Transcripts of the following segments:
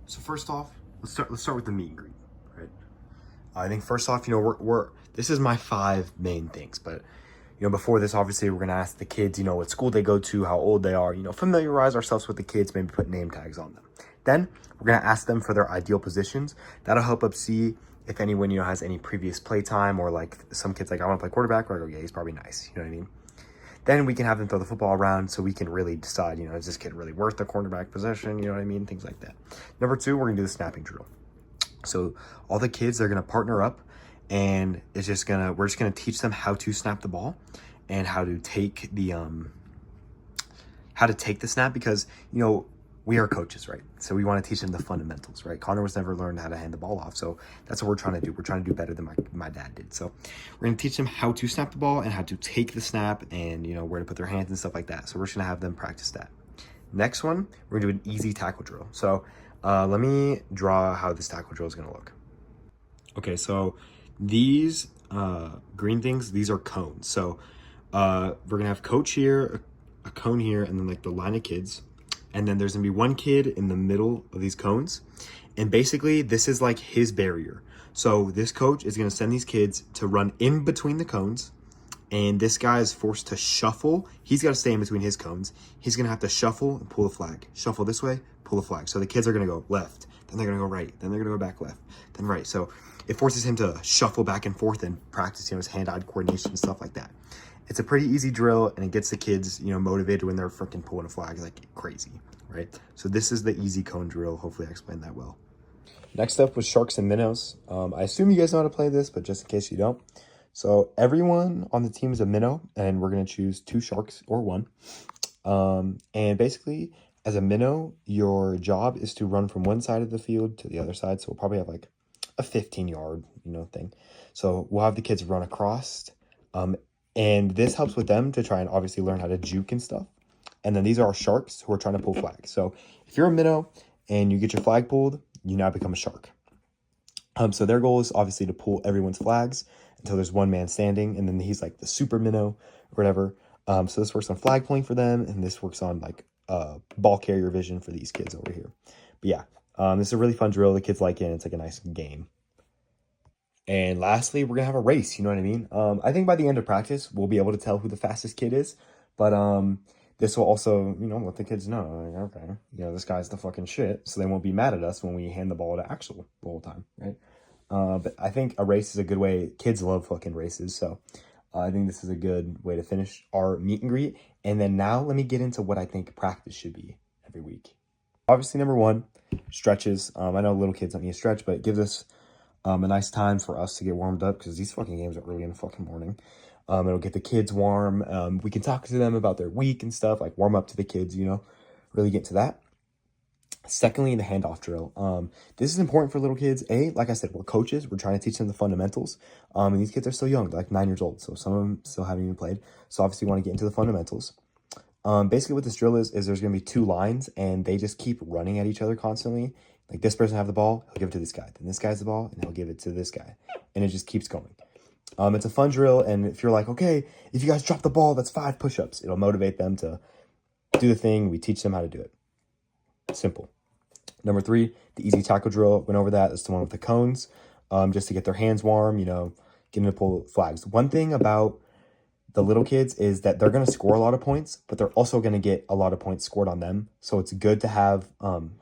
So first off, let's start with the meet and greet, right? I think first off, we're this is my 5 main things, but before this, obviously, we're gonna ask the kids, what school they go to, how old they are, familiarize ourselves with the kids, maybe put name tags on them. Then we're gonna ask them for their ideal positions. That'll help us see if anyone, has any previous play time, or like some kids like, I want to play quarterback, or I go, yeah, he's probably nice. You know what I mean? Then we can have them throw the football around so we can really decide, is this kid really worth the cornerback position? You know what I mean? Things like that. Number 2, we're gonna do the snapping drill. So all the kids, they're gonna partner up, and we're just gonna teach them how to snap the ball and how to take the snap, because we are coaches, right? So we want to teach them the fundamentals, right? Connor was never learned how to hand the ball off, so that's what we're trying to do. We're trying to do better than my dad did. So we're gonna teach them how to snap the ball and how to take the snap, and where to put their hands and stuff like that. So we're just gonna have them practice that. Next one, we're gonna do an easy tackle drill. So let me draw how this tackle drill is gonna look. Okay, so these green things, these are cones. So we're gonna have coach here, a cone here, and then like the line of kids. And then there's gonna be one kid in the middle of these cones. And basically this is like his barrier. So this coach is gonna send these kids to run in between the cones. And this guy is forced to shuffle. He's got to stay in between his cones. He's gonna have to shuffle and pull the flag. Shuffle this way, pull the flag. So the kids are gonna go left, then they're gonna go right, then they're gonna go back left, then right. So it forces him to shuffle back and forth and practice, his hand-eye coordination and stuff like that. It's a pretty easy drill, and it gets the kids, motivated when they're freaking pulling a flag like crazy, right? So this is the easy cone drill. Hopefully I explained that well. Next up was sharks and minnows. I assume you guys know how to play this, but just in case you don't. So everyone on the team is a minnow, and we're going to choose 2 sharks or 1. And basically, as a minnow, your job is to run from one side of the field to the other side. So we'll probably have like a 15-yard, thing. So we'll have the kids run across. And this helps with them to try and obviously learn how to juke and stuff. And then these are our sharks who are trying to pull flags. So if you're a minnow and you get your flag pulled, you now become a shark. So their goal is obviously to pull everyone's flags until there's one man standing, and then he's like the super minnow or whatever. So this works on flag pulling for them, and this works on like ball carrier vision for these kids over here. But yeah, this is a really fun drill. The kids like it, and it's like a nice game. And lastly, we're gonna have a race. You know what I mean? I think by the end of practice, we'll be able to tell who the fastest kid is. But this will also, let the kids know, like, okay, this guy's the fucking shit, so they won't be mad at us when we hand the ball to Axel the whole time, right? But I think a race is a good way. Kids love fucking races, so I think this is a good way to finish our meet and greet. And then now let me get into what I think practice should be every week. Obviously, number 1, stretches. I know little kids don't need to stretch, but it gives us a nice time for us to get warmed up, because these fucking games are early in the fucking morning. It'll get the kids warm. We can talk to them about their week and stuff, like warm up to the kids, really get to that. Secondly, the handoff drill. This is important for little kids. Like I said, we're coaches. We're trying to teach them the fundamentals. And these kids are still young. They're like 9 years old. So some of them still haven't even played. So obviously we want to get into the fundamentals. Basically what this drill is there's going to be 2 lines, and they just keep running at each other constantly. Like this person have the ball, he'll give it to this guy. Then this guy's the ball, and he'll give it to this guy. And it just keeps going. It's a fun drill, and if you're like, okay, if you guys drop the ball, that's 5 push-ups. It'll motivate them to do the thing. We teach them how to do it. Simple. Number 3, the easy tackle drill. Went over that. That's the one with the cones, just to get their hands warm, get them to pull flags. One thing about the little kids is that they're going to score a lot of points, but they're also going to get a lot of points scored on them. So it's good to have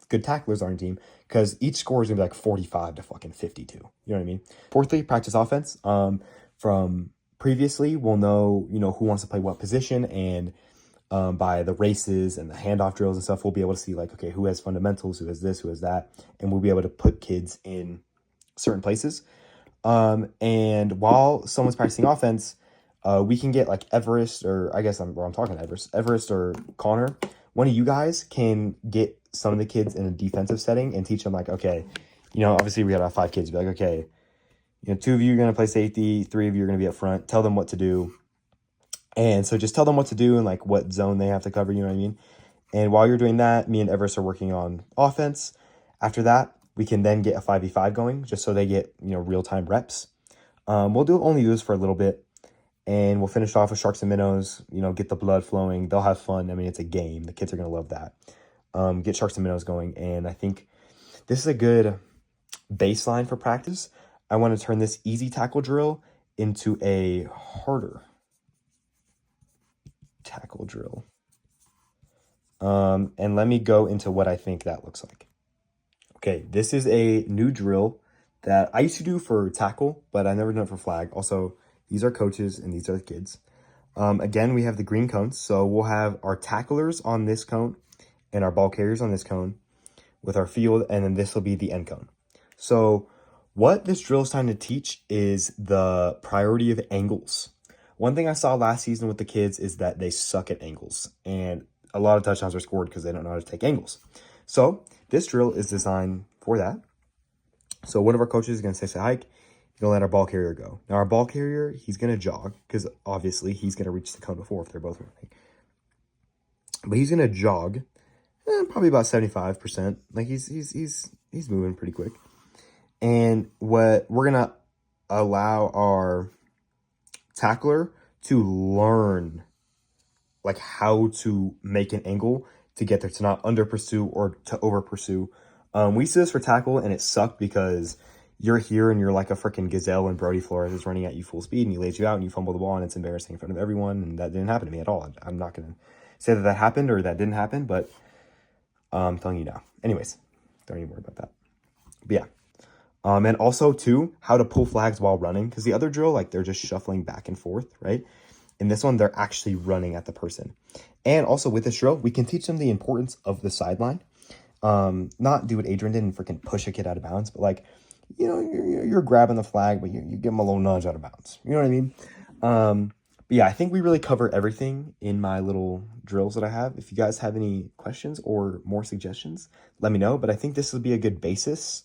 good tacklers on your team, because each score is going to be like 45 to fucking 52. You know what I mean? Fourthly, practice offense. From previously, we'll know, who wants to play what position, and by the races and the handoff drills and stuff, we'll be able to see like, okay, who has fundamentals, who has this, who has that, and we'll be able to put kids in certain places. And while someone's practicing offense, we can get like Everest, or I guess I'm talking Everest or Connor. One of you guys can get some of the kids in a defensive setting and teach them like, okay, obviously we got to have 5 kids. Be like, okay, 2 of you are going to play safety, 3 of you are going to be up front. Tell them what to do. And so just tell them what to do and like what zone they have to cover, you know what I mean? And while you're doing that, me and Everest are working on offense. After that, we can then get a 5v5 going, just so they get, real-time reps. We'll only do this for a little bit, and we'll finish off with sharks and minnows, get the blood flowing. They'll have fun. I mean, it's a game. The kids are going to love that. Get sharks and minnows going, and I think this is a good baseline for practice. I want to turn this easy tackle drill into a harder tackle drill. And let me go into what I think that looks like. Okay, this is a new drill that I used to do for tackle, but I never done it for flag. Also, these are coaches and these are the kids. Again, we have the green cones. So we'll have our tacklers on this cone and our ball carriers on this cone with our field, and then this will be the end cone. So what this drill is trying to teach is the priority of angles. One thing I saw last season with the kids is that they suck at angles, and a lot of touchdowns are scored because they don't know how to take angles. So this drill is designed for that. So one of our coaches is going to say hike. He's going to let our ball carrier go. Now our ball carrier, he's going to jog because obviously he's going to reach the cone before if they're both running. But he's going to jog probably about 75%. Like he's moving pretty quick. And what we're going to allow our tackler to learn like how to make an angle to get there, to not under pursue or to over pursue. We used to do this for tackle and it sucked because you're here and you're like a freaking gazelle and Brody Flores is running at you full speed and he lays you out and you fumble the ball and it's embarrassing in front of everyone, and that didn't happen to me at all. I'm not going to say that that happened or that didn't happen, but I'm telling you now. Anyways, don't even worry about that. But yeah. And also too, how to pull flags while running, because the other drill, like they're just shuffling back and forth, right? In this one, they're actually running at the person. And also with this drill, we can teach them the importance of the sideline. Not do what Adrian did and freaking push a kid out of bounds, but like, you know, you're grabbing the flag, but you give them a little nudge out of bounds. You know what I mean? But yeah, I think we really cover everything in my little drills that I have. If you guys have any questions or more suggestions, let me know. But I think this will be a good basis